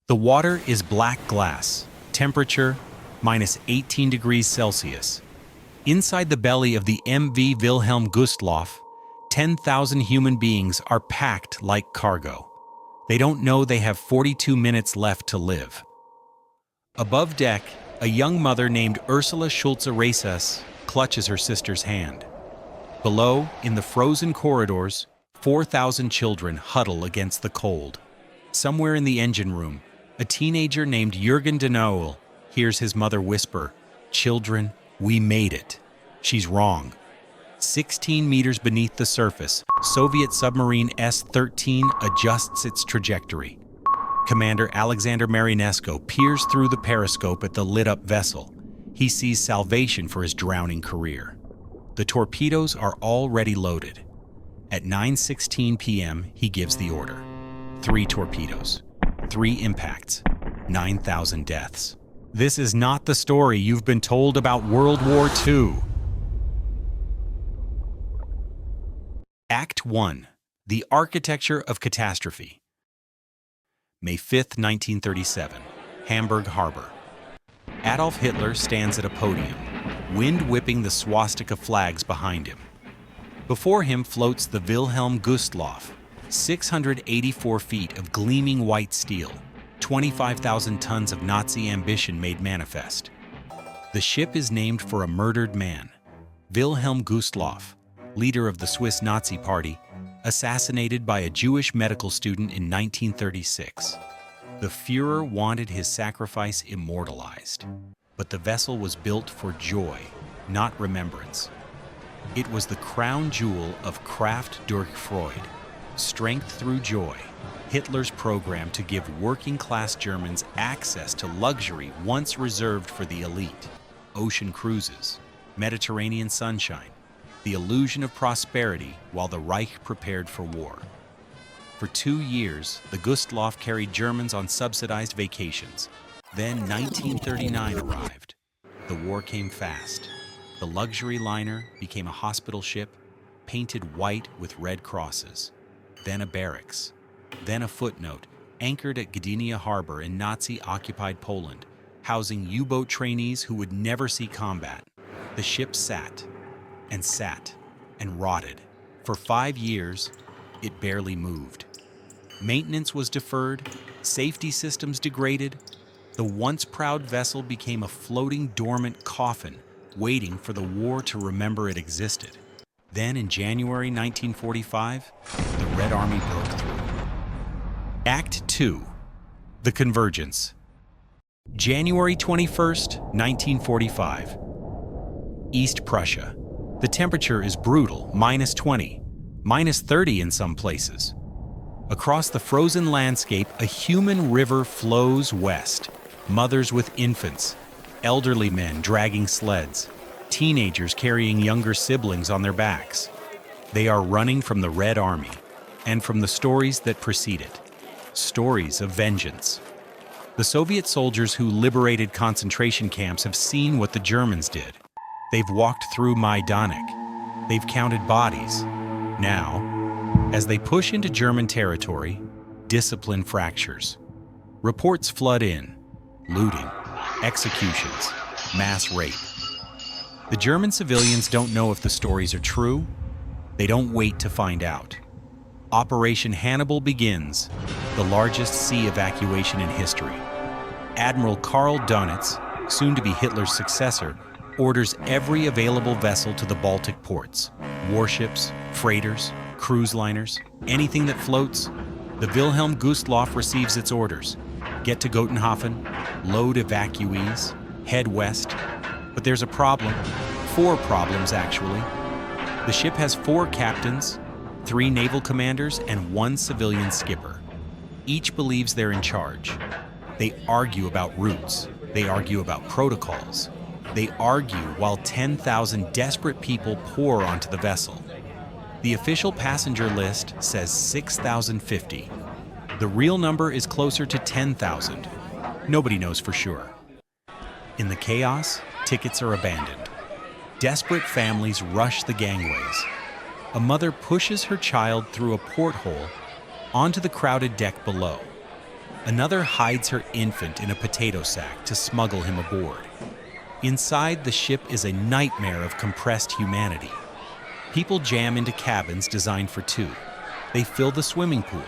The water is black glass, temperature minus 18 degrees Celsius. Inside the belly of the MV Wilhelm Gustloff, 10,000 human beings are packed like cargo. They don't know they have 42 minutes left to live. Above deck, a young mother named Ursula Schulze-Reisses clutches her sister's hand. Below, in the frozen corridors, 4,000 children huddle against the cold. Somewhere in the engine room, a teenager named Jürgen de Noël hears his mother whisper, "Children, we made it." She's wrong. 16 meters beneath the surface, Soviet submarine S-13 adjusts its trajectory. Commander Alexander Marinesco peers through the periscope at the lit-up vessel. He sees salvation for his drowning career. The torpedoes are already loaded. At 9:16 p.m., he gives the order. 3 torpedoes, 3 impacts, 9,000 deaths. This is not the story you've been told about World War II. Act 1. The Architecture of Catastrophe. May 5, 1937, Hamburg Harbor. Adolf Hitler stands at a podium, wind whipping the swastika flags behind him. Before him floats the Wilhelm Gustloff, 684 feet of gleaming white steel, 25,000 tons of Nazi ambition made manifest. The ship is named for a murdered man, Wilhelm Gustloff, leader of the Swiss Nazi Party, assassinated by a Jewish medical student in 1936. The Führer wanted his sacrifice immortalized, but the vessel was built for joy, not remembrance. It was the crown jewel of Kraft durch Freude, strength through joy, Hitler's program to give working-class Germans access to luxury once reserved for the elite. Ocean cruises, Mediterranean sunshine, the illusion of prosperity while the Reich prepared for war. For 2 years, the Gustloff carried Germans on subsidized vacations. Then 1939 arrived. The war came fast. The luxury liner became a hospital ship, painted white with red crosses. Then a barracks. Then a footnote, anchored at Gdynia Harbor in Nazi-occupied Poland, housing U-boat trainees who would never see combat. The ship sat and rotted. For 5 years, it barely moved. Maintenance was deferred, safety systems degraded. The once proud vessel became a floating dormant coffin, waiting for the war to remember it existed. Then in January 1945, the Red Army broke through. Act 2. The Convergence. January 21st, 1945. East Prussia. The temperature is brutal, minus 20, minus 30 in some places. Across the frozen landscape, a human river flows west. Mothers with infants, elderly men dragging sleds, teenagers carrying younger siblings on their backs. They are running from the Red Army and from the stories that precede it. Stories of vengeance. The Soviet soldiers who liberated concentration camps have seen what the Germans did. They've walked through Majdanek. They've counted bodies. Now, as they push into German territory, discipline fractures. Reports flood in. Looting, executions, mass rape. The German civilians don't know if the stories are true. They don't wait to find out. Operation Hannibal begins, the largest sea evacuation in history. Admiral Karl Dönitz, soon to be Hitler's successor, orders every available vessel to the Baltic ports. Warships, freighters, cruise liners, anything that floats. The Wilhelm Gustloff receives its orders. Get to Gotenhafen, load evacuees, head west. But there's a problem. 4 problems, actually. The ship has 4 captains, 3 naval commanders, and 1 civilian skipper. Each believes they're in charge. They argue about routes. They argue about protocols. They argue while 10,000 desperate people pour onto the vessel. The official passenger list says 6,050. The real number is closer to 10,000. Nobody knows for sure. In the chaos, tickets are abandoned. Desperate families rush the gangways. A mother pushes her child through a porthole onto the crowded deck below. Another hides her infant in a potato sack to smuggle him aboard. Inside, the ship is a nightmare of compressed humanity. People jam into cabins designed for two. They fill the swimming pool,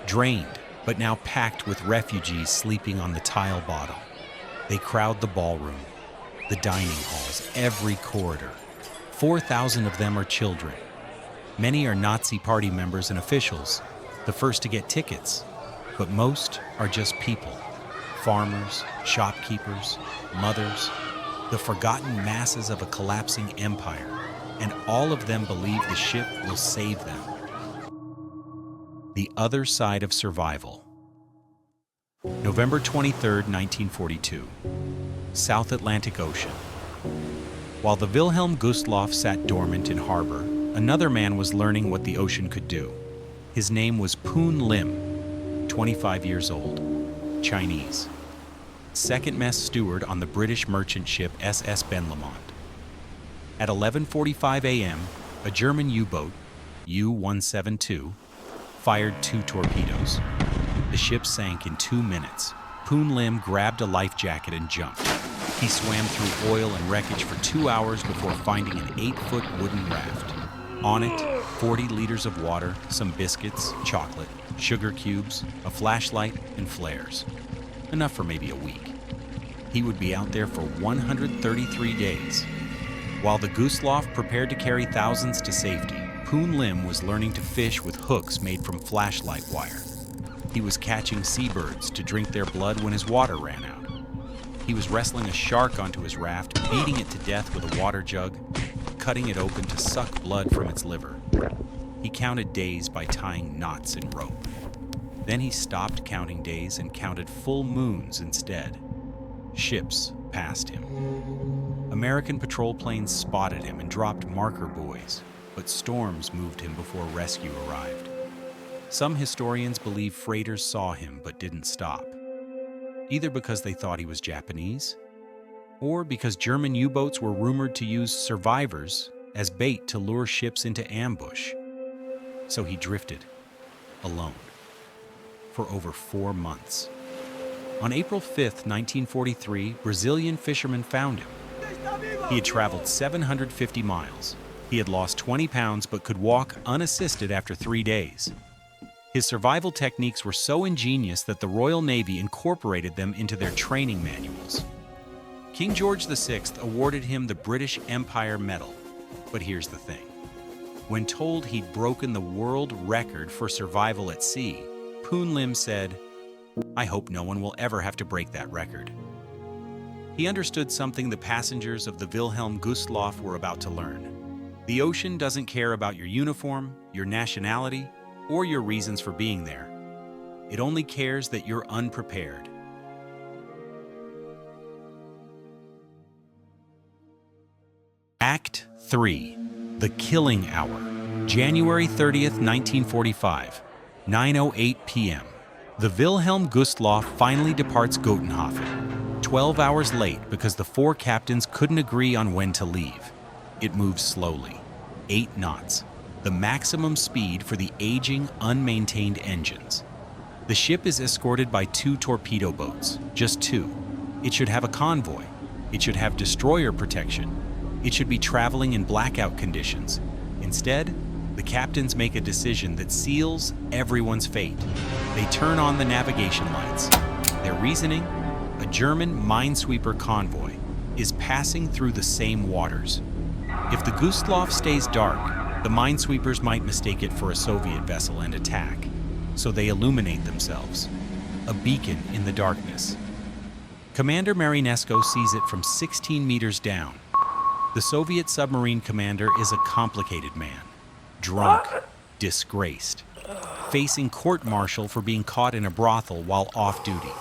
drained, but now packed with refugees sleeping on the tile bottom. They crowd the ballroom, the dining halls, every corridor. 4,000 of them are children. Many are Nazi party members and officials, the first to get tickets, but most are just people. Farmers, shopkeepers, mothers, the forgotten masses of a collapsing empire, and all of them believe the ship will save them. The Other Side of Survival. November 23, 1942. South Atlantic Ocean. While the Wilhelm Gustloff sat dormant in harbor, another man was learning what the ocean could do. His name was Poon Lim, 25 years old, Chinese. Second mess steward on the British merchant ship SS Ben Lamont. At 11:45 a.m., a German U-boat, U-172, fired 2 torpedoes. The ship sank in 2 minutes. Poon Lim grabbed a life jacket and jumped. He swam through oil and wreckage for 2 hours before finding an 8-foot wooden raft. On it, 40 liters of water, some biscuits, chocolate, sugar cubes, a flashlight, and flares. Enough for maybe a week. He would be out there for 133 days. While the Gustloff prepared to carry thousands to safety, Poon Lim was learning to fish with hooks made from flashlight wire. He was catching seabirds to drink their blood when his water ran out. He was wrestling a shark onto his raft, beating it to death with a water jug, cutting it open to suck blood from its liver. He counted days by tying knots in rope. Then he stopped counting days and counted full moons instead. Ships passed him. American patrol planes spotted him and dropped marker buoys, but storms moved him before rescue arrived. Some historians believe freighters saw him but didn't stop, either because they thought he was Japanese, or because German U-boats were rumored to use survivors as bait to lure ships into ambush. So he drifted, alone, for over 4 months. On April 5, 1943, Brazilian fishermen found him. He had traveled 750 miles. He had lost 20 pounds but could walk unassisted after 3 days. His survival techniques were so ingenious that the Royal Navy incorporated them into their training manuals. King George VI awarded him the British Empire Medal. But here's the thing. When told he'd broken the world record for survival at sea, Poon Lim said, "I hope no one will ever have to break that record." He understood something the passengers of the Wilhelm Gustloff were about to learn. The ocean doesn't care about your uniform, your nationality, or your reasons for being there. It only cares that you're unprepared. Act 3. The Killing Hour. January 30th, 1945, 9:08 p.m. The Wilhelm Gustloff finally departs Gotenhafen, 12 hours late because the 4 captains couldn't agree on when to leave. It moves slowly, 8 knots, the maximum speed for the aging, unmaintained engines. The ship is escorted by 2 torpedo boats, just 2. It should have a convoy. It should have destroyer protection. It should be traveling in blackout conditions. Instead, the captains make a decision that seals everyone's fate. They turn on the navigation lights. Their reasoning? A German minesweeper convoy is passing through the same waters. If the Gustloff stays dark, the minesweepers might mistake it for a Soviet vessel and attack. So they illuminate themselves, a beacon in the darkness. Commander Marinesko sees it from 16 meters down. The Soviet submarine commander is a complicated man, drunk, disgraced, facing court-martial for being caught in a brothel while off-duty.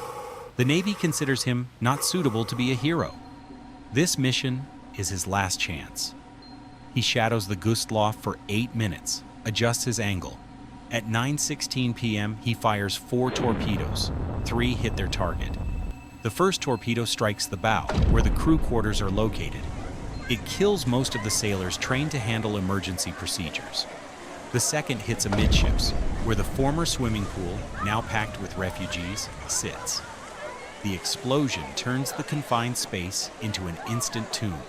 The Navy considers him not suitable to be a hero. This mission is his last chance. He shadows the Gustloff for 8 minutes, adjusts his angle. At 9:16 p.m., he fires 4 torpedoes. 3 hit their target. The first torpedo strikes the bow, where the crew quarters are located. It kills most of the sailors trained to handle emergency procedures. The second hits amidships, where the former swimming pool, now packed with refugees, sits. The explosion turns the confined space into an instant tomb.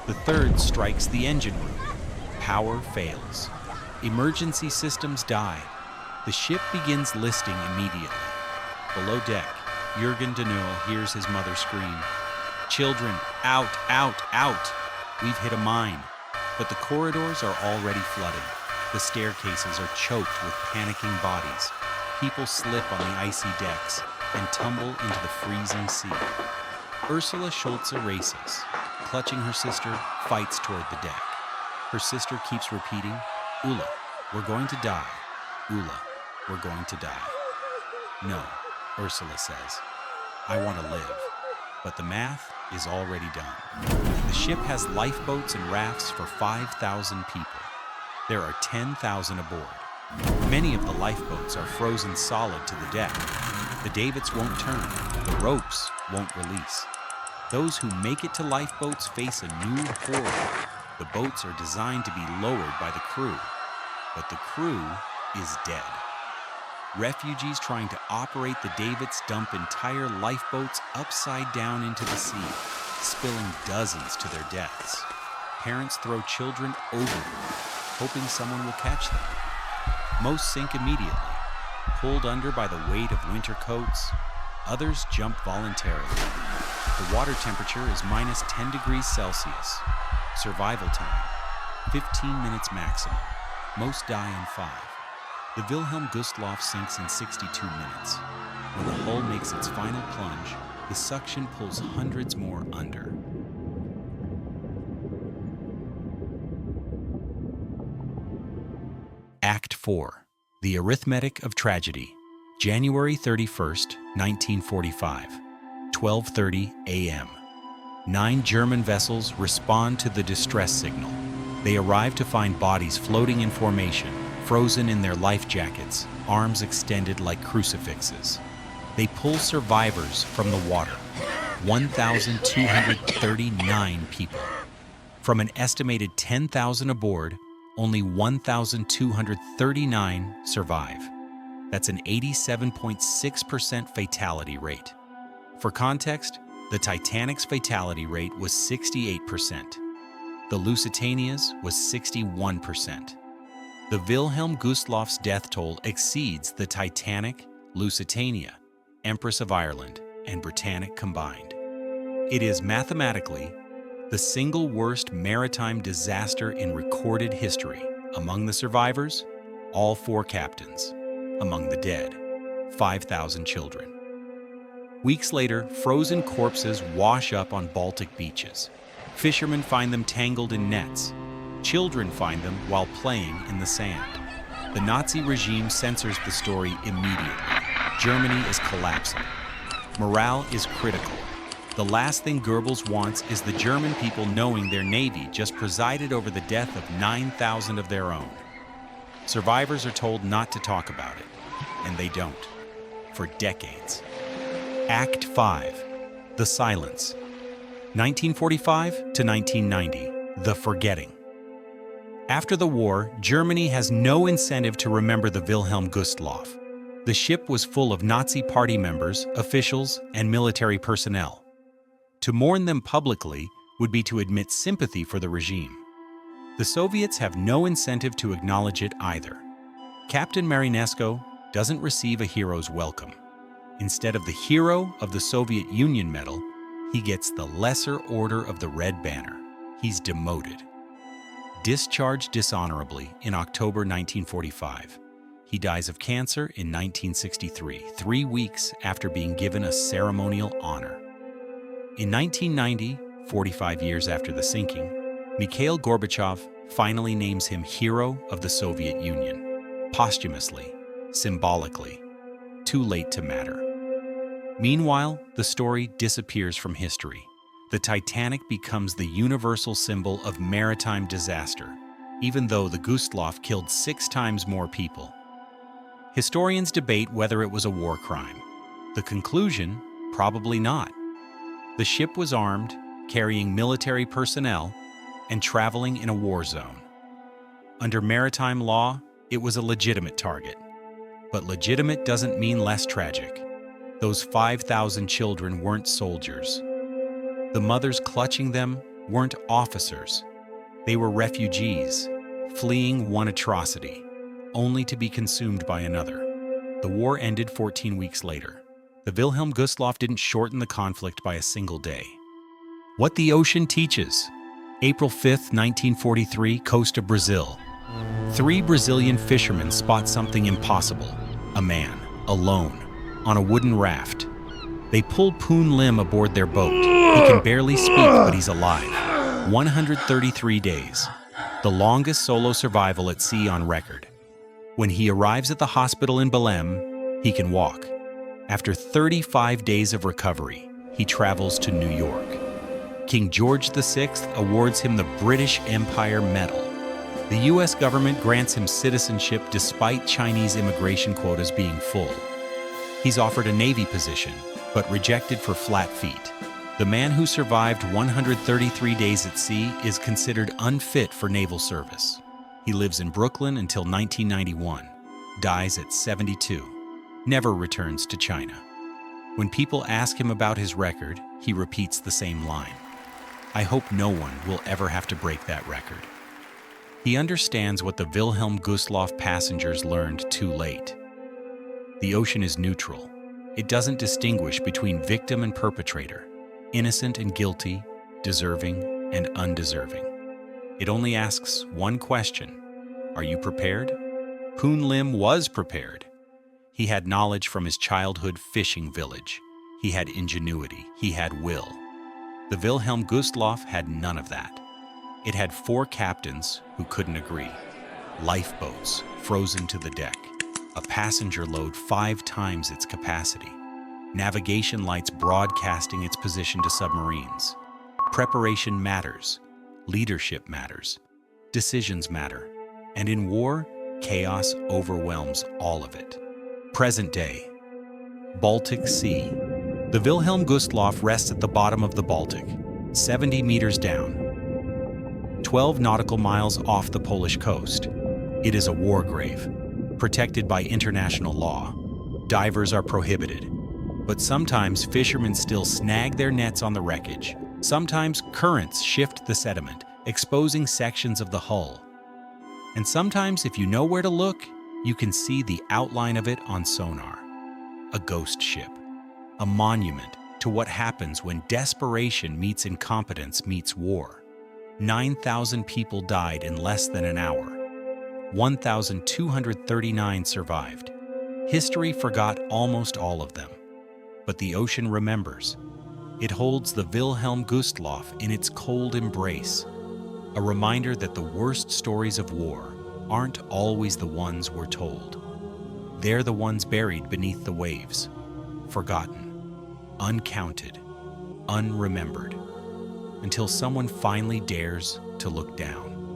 The third strikes the engine room. Power fails. Emergency systems die. The ship begins listing immediately. Below deck, Jürgen de Nul hears his mother scream, "Children, out, out, out! We've hit a mine." But the corridors are already flooding. The staircases are choked with panicking bodies. People slip on the icy decks and tumble into the freezing sea. Ursula Schulze races. Clutching her sister, fights toward the deck. Her sister keeps repeating, "Ulla, we're going to die. Ulla, we're going to die." "No," Ursula says. "I want to live." But the math is already done. The ship has lifeboats and rafts for 5,000 people. There are 10,000 aboard. Many of the lifeboats are frozen solid to the deck. The davits won't turn. The ropes won't release. Those who make it to lifeboats face a new horror. The boats are designed to be lowered by the crew, but the crew is dead. Refugees trying to operate the davits dump entire lifeboats upside down into the sea, spilling dozens to their deaths. Parents throw children overboard, hoping someone will catch them. Most sink immediately, pulled under by the weight of winter coats. Others jump voluntarily. The water temperature is minus 10 degrees Celsius. Survival time, 15 minutes maximum. Most die in 5. The Wilhelm Gustloff sinks in 62 minutes. When the hull makes its final plunge, the suction pulls hundreds more under. Act 4. The Arithmetic of Tragedy. January 31st, 1945. 12:30 a.m. 9 German vessels respond to the distress signal. They arrive to find bodies floating in formation, frozen in their life jackets, arms extended like crucifixes. They pull survivors from the water. 1,239 people. From an estimated 10,000 aboard, only 1,239 survive. That's an 87.6% fatality rate. For context, the Titanic's fatality rate was 68%. The Lusitania's was 61%. The Wilhelm Gustloff's death toll exceeds the Titanic, Lusitania, Empress of Ireland, and Britannic combined. It is mathematically the single worst maritime disaster in recorded history. Among the survivors, all 4 captains. Among the dead, 5,000 children. Weeks later, frozen corpses wash up on Baltic beaches. Fishermen find them tangled in nets. Children find them while playing in the sand. The Nazi regime censors the story immediately. Germany is collapsing. Morale is critical. The last thing Goebbels wants is the German people knowing their navy just presided over the death of 9,000 of their own. Survivors are told not to talk about it, and they don't, for decades. Act 5. The Silence. 1945 to 1990. The Forgetting. After the war, Germany has no incentive to remember the Wilhelm Gustloff. The ship was full of Nazi party members, officials, and military personnel. To mourn them publicly would be to admit sympathy for the regime. The Soviets have no incentive to acknowledge it either. Captain Marinesko doesn't receive a hero's welcome. Instead of the Hero of the Soviet Union medal, he gets the Lesser Order of the Red Banner. He's demoted. Discharged dishonorably in October 1945. He dies of cancer in 1963, 3 weeks after being given a ceremonial honor. In 1990, 45 years after the sinking, Mikhail Gorbachev finally names him Hero of the Soviet Union, posthumously, symbolically. Too late to matter. Meanwhile, the story disappears from history. The Titanic becomes the universal symbol of maritime disaster, even though the Gustloff killed 6 times more people. Historians debate whether it was a war crime. The conclusion, probably not. The ship was armed, carrying military personnel, and traveling in a war zone. Under maritime law, It was a legitimate target. But legitimate doesn't mean less tragic. Those 5,000 children weren't soldiers. The mothers clutching them weren't officers. They were refugees, fleeing one atrocity, only to be consumed by another. The war ended 14 weeks later. The Wilhelm Gustloff didn't shorten the conflict by a single day. What the ocean teaches. April 5, 1943, coast of Brazil. 3 Brazilian fishermen spot something impossible. A man, alone, on a wooden raft. They pull Poon Lim aboard their boat. He can barely speak, but he's alive. 133 days. The longest solo survival at sea on record. When he arrives at the hospital in Belém, he can walk. After 35 days of recovery, he travels to New York. King George VI awards him the British Empire Medal. The U.S. government grants him citizenship despite Chinese immigration quotas being full. He's offered a Navy position, but rejected for flat feet. The man who survived 133 days at sea is considered unfit for naval service. He lives in Brooklyn until 1991, dies at 72, never returns to China. When people ask him about his record, he repeats the same line. I hope no one will ever have to break that record. He understands what the Wilhelm Gustloff passengers learned too late. The ocean is neutral. It doesn't distinguish between victim and perpetrator, innocent and guilty, deserving and undeserving. It only asks one question: are you prepared? Poon Lim was prepared. He had knowledge from his childhood fishing village. He had ingenuity. He had will. The Wilhelm Gustloff had none of that. It had 4 captains who couldn't agree. Lifeboats frozen to the deck. A passenger load 5 times its capacity. Navigation lights broadcasting its position to submarines. Preparation matters. Leadership matters. Decisions matter. And in war, chaos overwhelms all of it. Present day. Baltic Sea. The Wilhelm Gustloff rests at the bottom of the Baltic, 70 meters down, 12 nautical miles off the Polish coast. It is a war grave, protected by international law. Divers are prohibited. But sometimes fishermen still snag their nets on the wreckage. Sometimes currents shift the sediment, exposing sections of the hull. And sometimes, if you know where to look, you can see the outline of it on sonar. A ghost ship. A monument to what happens when desperation meets incompetence meets war. 9,000 people died in less than an hour. 1,239 survived. History forgot almost all of them. But the ocean remembers. It holds the Wilhelm Gustloff in its cold embrace. A reminder that the worst stories of war aren't always the ones we're told. They're the ones buried beneath the waves, forgotten, uncounted, unremembered, until someone finally dares to look down.